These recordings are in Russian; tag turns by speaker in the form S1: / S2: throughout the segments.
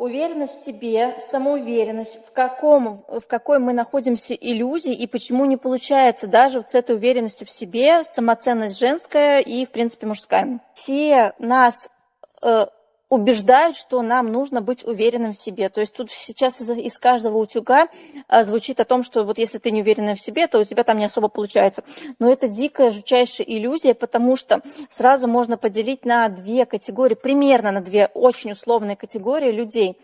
S1: Уверенность в себе, самоуверенность, в какой мы находимся иллюзии и почему не получается даже вот с этой уверенностью в себе, самоценность женская и, в принципе, мужская. Все нас убеждают, что нам нужно быть уверенным в себе. То есть тут сейчас из каждого утюга звучит о том, что вот если ты не уверена в себе, то у тебя там не особо получается. Но это дикая, жутчайшая иллюзия, потому что сразу можно поделить на две категории, примерно на две очень условные категории людей.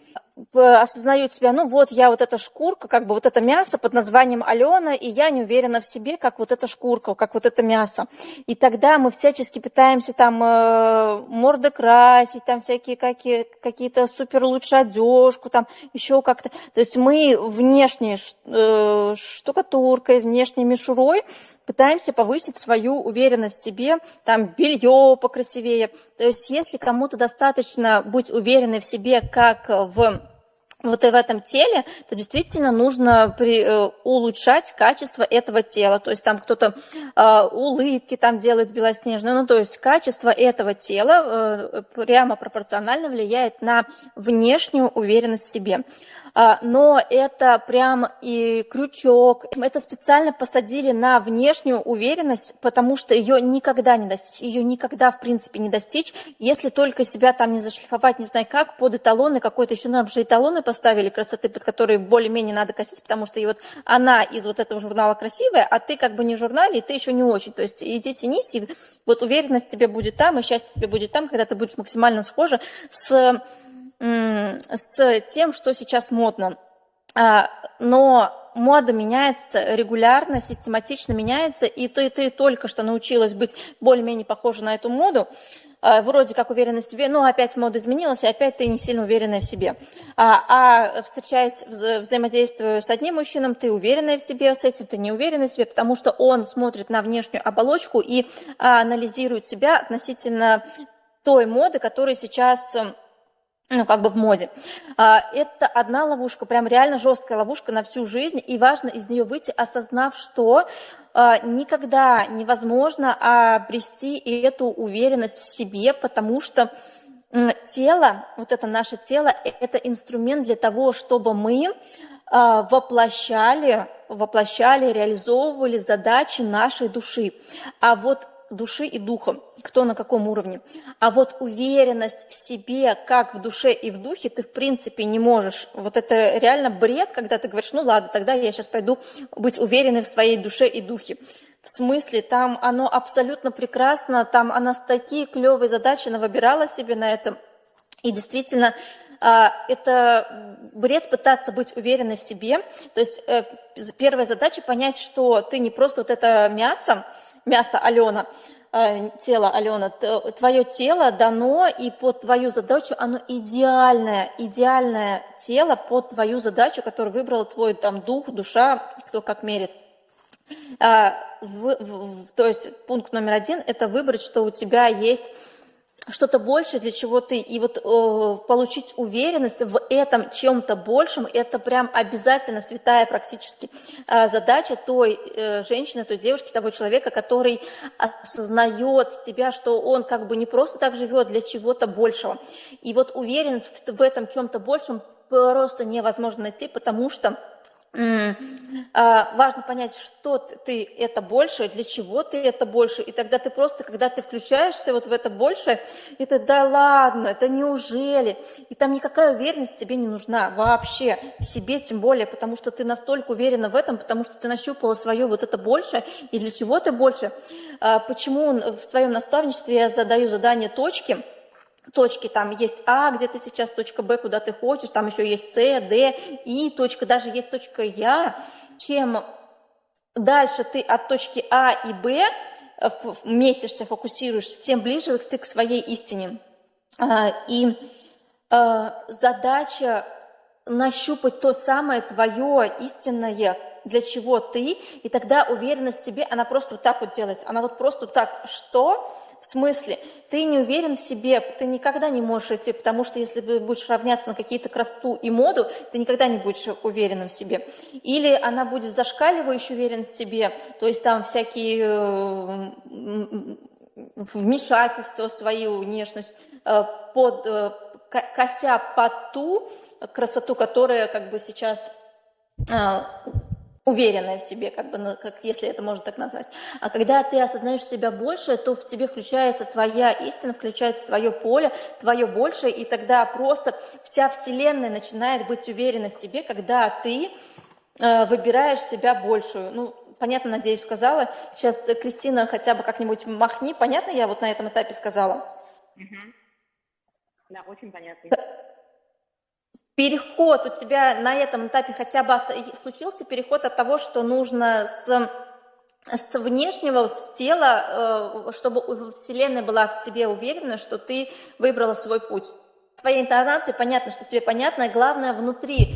S1: Осознают себя, ну вот я вот эта шкурка, как бы вот это мясо под названием Алена, и я не уверена в себе, как вот эта шкурка, как вот это мясо. И тогда мы всячески пытаемся там морды красить, там всякие какие-то супер лучше одежку, там еще как-то. То есть мы внешней штукатуркой, внешней мишурой пытаемся повысить свою уверенность в себе, там белье покрасивее. То есть если кому-то достаточно быть уверенной в себе, как в вот и в этом теле, то действительно нужно улучшать качество этого тела. То есть там кто-то улыбки там делает белоснежные. Ну, то есть качество этого тела прямо пропорционально влияет на внешнюю уверенность в себе. Но это прям и крючок. Это специально посадили на внешнюю уверенность, потому что ее никогда не достичь, ее никогда в принципе не достичь, если только себя там не зашлифовать, не знаю как, под эталоны какой-то, еще нам же эталоны поставили красоты, под которые более-менее надо косить, потому что и вот она из вот этого журнала красивая, а ты как бы не в журнале, и ты еще не очень. То есть иди тянись, и вот уверенность тебе будет там, и счастье тебе будет там, когда ты будешь максимально схожа с тем, что сейчас модно. Но мода меняется регулярно, систематично меняется, и ты только что научилась быть более-менее похожа на эту моду, вроде как уверенной в себе, но опять мода изменилась, и опять ты не сильно уверенная в себе. Встречаясь, взаимодействуя с одним мужчиной, ты уверенная в себе, с этим ты не уверенная в себе, потому что он смотрит на внешнюю оболочку и анализирует себя относительно той моды, которая сейчас как бы в моде. Это одна ловушка, прям реально жесткая ловушка на всю жизнь, и важно из нее выйти, осознав, что никогда невозможно обрести эту уверенность в себе, потому что тело, вот это наше тело, это инструмент для того, чтобы мы воплощали, реализовывали задачи нашей души. А вот души и духа, кто на каком уровне. А вот уверенность в себе, как в душе и в духе, ты в принципе не можешь. Вот это реально бред, когда ты говоришь, ну ладно, тогда я сейчас пойду быть уверенной в своей душе и духе. В смысле, там оно абсолютно прекрасно, там она такие клевые задачи навыбирала себе на этом. И действительно, это бред пытаться быть уверенной в себе. То есть первая задача понять, что ты не просто вот это мясо Алена, тело Алена, твое тело дано, и под твою задачу оно идеальное тело под твою задачу, которую выбрал твой там дух, душа, кто как мерит. То есть пункт номер 1 – это выбрать, что у тебя есть что-то большее, для чего ты, и вот получить уверенность в этом чем-то большем, это прям обязательно святая практически задача той женщины, той девушки, того человека, который осознает себя, что он как бы не просто так живет для чего-то большего. И вот уверенность в этом чем-то большем просто невозможно найти, потому что важно понять, что ты это больше, для чего ты это больше, и тогда ты просто, когда ты включаешься вот в это большее, это да ладно, это неужели, и там никакая уверенность тебе не нужна вообще, в себе тем более, потому что ты настолько уверена в этом, потому что ты нащупала свое вот это большее, и для чего ты больше. Почему в своем наставничестве я задаю задание точки, там есть А, где ты сейчас, точка Б, куда ты хочешь, там еще есть С, Д, И, точка, даже есть точка Я. Чем дальше ты от точки А и Б метишься, фокусируешься, тем ближе ты к своей истине. И задача нащупать то самое твое истинное, для чего ты, и тогда уверенность в себе, она просто вот так вот делается, она вот просто вот так, что... В смысле, ты не уверен в себе, ты никогда не можешь идти, потому что если ты будешь равняться на какие-то красоту и моду, ты никогда не будешь уверенным в себе. Или она будет зашкаливающей уверенность в себе, то есть там всякие вмешательства в свою внешность, кося под ту, красоту, которая как бы сейчас уверенная в себе, как бы, как, если это можно так назвать. А когда ты осознаешь себя больше, то в тебе включается твоя истина, включается твое поле, твое большее, и тогда просто вся Вселенная начинает быть уверенной в тебе, когда ты выбираешь себя большую. Ну, понятно, надеюсь, сказала. Сейчас, Кристина, хотя бы как-нибудь махни. Понятно я вот на этом этапе сказала?
S2: Да, очень понятно.
S1: Переход у тебя на этом этапе хотя бы случился, переход от того, что нужно с внешнего, с тела, чтобы Вселенная была в тебе уверена, что ты выбрала свой путь. Твоей интонации понятно, что тебе понятно, и главное внутри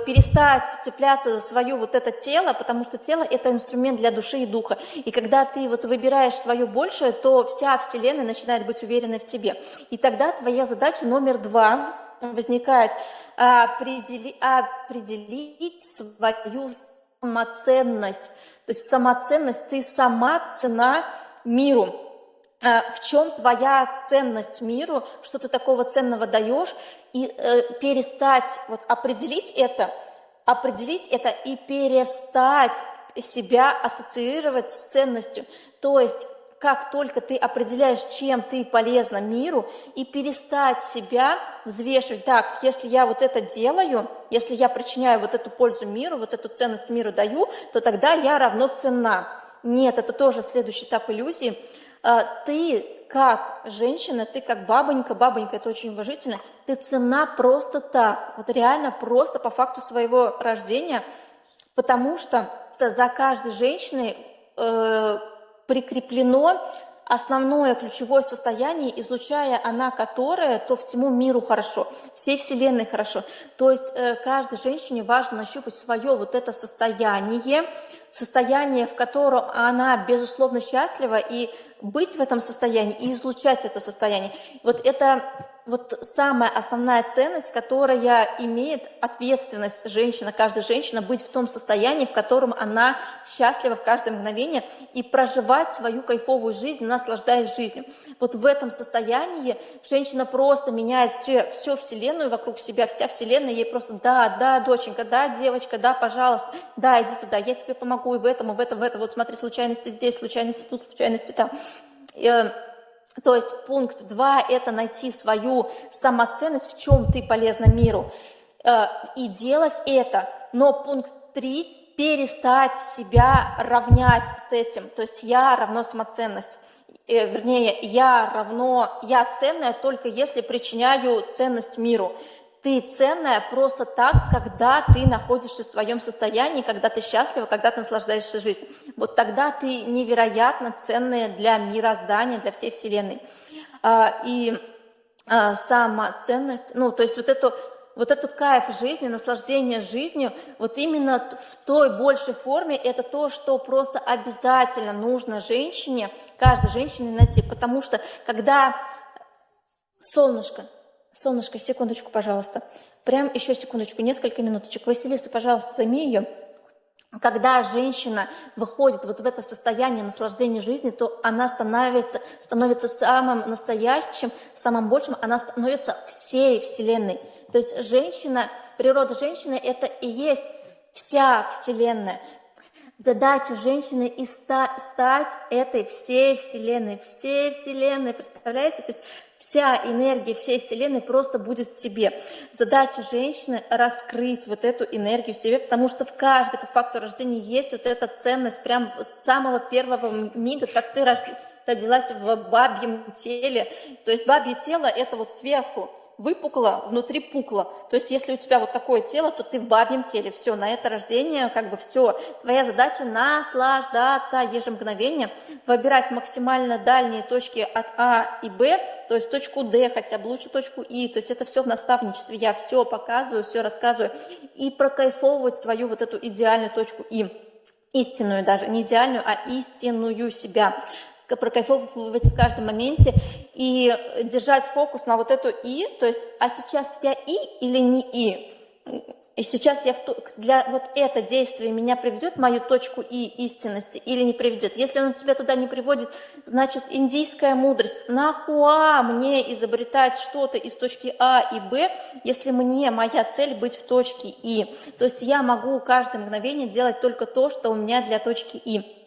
S1: перестать цепляться за свое вот это тело, потому что тело – это инструмент для души и духа. И когда ты вот выбираешь свое большее, то вся Вселенная начинает быть уверенной в тебе. И тогда твоя задача номер 2 возникает определить свою самоценность. То есть самоценность, ты сама цена миру. В чем твоя ценность миру, что ты такого ценного даешь, и перестать вот, определить это и перестать себя ассоциировать с ценностью. То есть как только ты определяешь, чем ты полезна миру, и перестать себя взвешивать, так, если я вот это делаю, если я причиняю вот эту пользу миру, вот эту ценность миру даю, то тогда я равноценна. Нет, это тоже следующий этап иллюзии. Ты как женщина, ты как бабонька, бабонька это очень уважительно, ты ценна просто так, вот реально просто по факту своего рождения, потому что за каждой женщиной прикреплено основное ключевое состояние, излучая она которое, то всему миру хорошо, всей Вселенной хорошо. То есть каждой женщине важно нащупать свое вот это состояние, в котором она безусловно счастлива, и быть в этом состоянии, и излучать это состояние. Вот это вот самая основная ценность, которая имеет ответственность женщина, каждая женщина, быть в том состоянии, в котором она счастлива в каждое мгновение, и проживать свою кайфовую жизнь, наслаждаясь жизнью. Вот в этом состоянии женщина просто меняет всю Вселенную вокруг себя, вся Вселенная ей просто да, доченька, да, девочка, да, пожалуйста, да, иди туда, я тебе помогу и в этом, вот смотри, случайности здесь, случайности тут, случайности там. То есть пункт 2 – это найти свою самоценность, в чем ты полезна миру, и делать это. Но пункт 3 – перестать себя равнять с этим. То есть я равно самоценность. Вернее, я ценная только если причиняю ценность миру. Ты ценная просто так, когда ты находишься в своем состоянии, когда ты счастлива, когда ты наслаждаешься жизнью. Вот тогда ты невероятно ценная для мироздания, для всей Вселенной. И самоценность, ну, то есть вот эту кайф жизни, наслаждение жизнью, вот именно в той большей форме, это то, что просто обязательно нужно женщине, каждой женщине найти, потому что когда солнышко, секундочку, пожалуйста. Прям еще секундочку, несколько минуточек. Василиса, пожалуйста, займи ее. Когда женщина выходит вот в это состояние наслаждения жизнью, то она становится самым настоящим, самым большим, она становится всей Вселенной. То есть природа женщины – это и есть вся Вселенная. Задача женщины и стать этой всей Вселенной, представляете? То есть вся энергия всей Вселенной просто будет в тебе. Задача женщины – раскрыть вот эту энергию в себе, потому что в каждой по факту рождения есть вот эта ценность прям с самого первого мига, как ты родилась в бабьем теле. То есть бабье тело – это вот сверху выпукло, внутри пукло. То есть если у тебя вот такое тело, то ты в бабьем теле. Все, на это рождение как бы все. Твоя задача наслаждаться ежемгновением, выбирать максимально дальние точки от А и Б, то есть точку Д, хотя бы лучше точку И. То есть это все в наставничестве. Я все показываю, все рассказываю. И прокайфовывать свою вот эту идеальную точку И. Истинную даже, не идеальную, а истинную себя. Прокайфовывать в каждом моменте и держать фокус на вот эту И, то есть, а сейчас я И или не И? И сейчас для вот это действие меня приведет в мою точку И истинности или не приведет. Если он тебя туда не приводит, значит индийская мудрость. Нахуа мне изобретать что-то из точки А и Б, если мне моя цель быть в точке И. То есть я могу каждое мгновение делать только то, что у меня для точки И.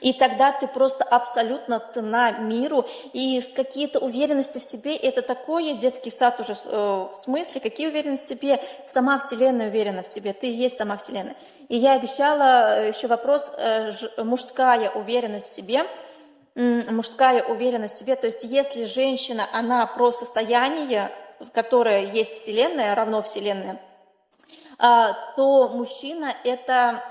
S1: И тогда ты просто абсолютно цена миру, и какие-то уверенности в себе, это такой детский сад уже, в смысле, какие уверенности в себе, сама Вселенная уверена в тебе, ты и есть сама Вселенная. И я обещала еще вопрос, мужская уверенность в себе, мужская уверенность в себе, то есть если женщина, она про состояние, которое есть Вселенная, равно Вселенная, то мужчина это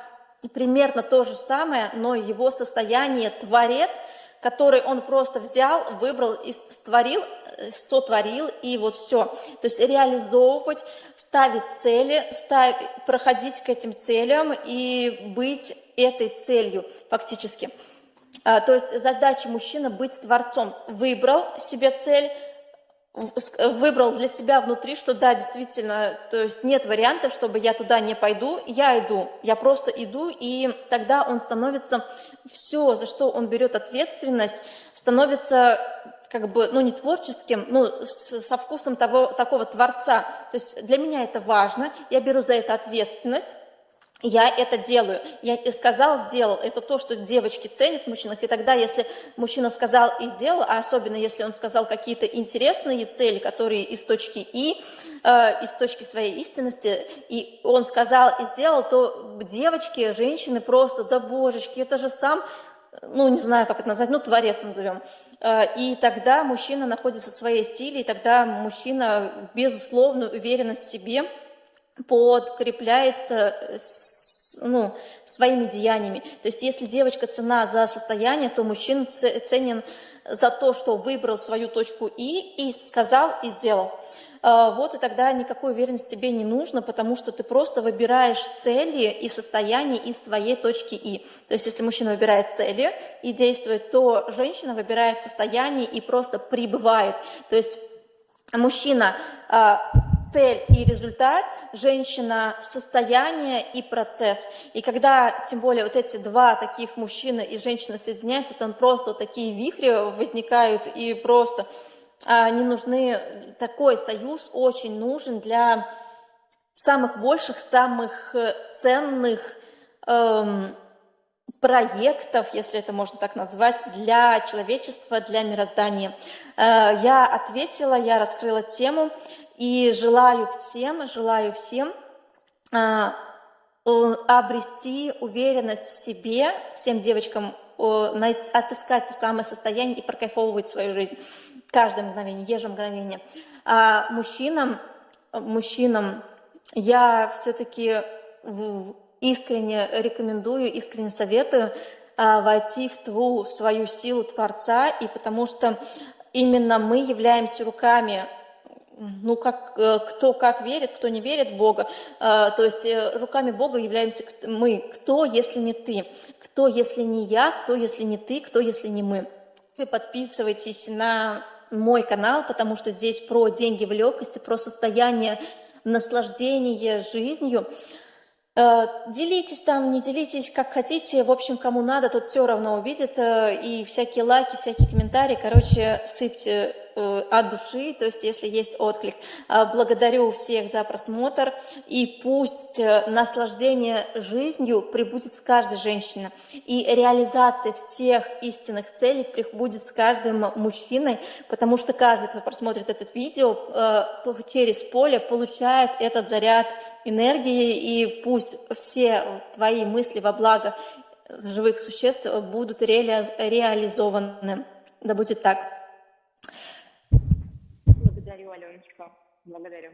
S1: примерно то же самое, но его состояние творец, который он просто взял, выбрал и створил, сотворил, и вот все. То есть реализовывать, ставить цели, проходить к этим целям и быть этой целью фактически. То есть задача мужчины быть творцом. Выбрал себе цель, выбрал для себя внутри, что да, действительно, то есть нет вариантов, чтобы я туда не пойду, я иду, я просто иду, и тогда он становится, все, за что он берет ответственность, становится как бы, ну не творческим, но со вкусом такого творца. То есть для меня это важно, я беру за это ответственность. Я это делаю. Я сказал, сделал. Это то, что девочки ценят в мужчинах. И тогда, если мужчина сказал и сделал, а особенно если он сказал какие-то интересные цели, которые из точки И, из точки своей истинности, и он сказал и сделал, то девочки, женщины просто, да божечки, это же сам, ну не знаю, как это назвать, ну творец назовем. И тогда мужчина находится в своей силе, и тогда мужчина безусловную уверенность в себе подкрепляется своими деяниями. То есть если девочка цена за состояние, то мужчина ценен за то, что выбрал свою точку и сказал, и сделал. Вот и тогда никакой уверенности в себе не нужно, потому что ты просто выбираешь цели и состояния из своей точки И. То есть если мужчина выбирает цели и действует, то женщина выбирает состояние и просто пребывает. То есть мужчина цель и результат, женщина состояние и процесс. И когда, тем более, вот эти два таких мужчины и женщины соединяются, там просто вот такие вихри возникают, и просто не нужны, такой союз очень нужен для самых больших, самых ценных проектов, если это можно так назвать, для человечества, для мироздания. Я ответила, я раскрыла тему и желаю всем обрести уверенность в себе, всем девочкам отыскать то самое состояние и прокайфовывать свою жизнь каждое мгновение, ежемгновение. А мужчинам я все-таки искренне рекомендую, искренне советую войти в свою силу Творца, и потому что именно мы являемся руками, ну, кто как верит, кто не верит в Бога, то есть руками Бога являемся мы. Кто, если не ты? Кто, если не я? Кто, если не ты? Кто, если не мы? Вы подписывайтесь на мой канал, потому что здесь про деньги в легкости, про состояние наслаждения жизнью. Делитесь там, не делитесь, как хотите. В общем, кому надо, тот все равно увидит. И всякие лайки, всякие комментарии, короче, сыпьте от души, то есть если есть отклик. Благодарю всех за просмотр, и пусть наслаждение жизнью прибудет с каждой женщиной, и реализация всех истинных целей прибудет с каждым мужчиной, потому что каждый, кто просмотрит это видео, через поле получает этот заряд энергии, и пусть все твои мысли во благо живых существ будут реализованы. Да будет так.
S2: Благодарю, Аленочка. Благодарю.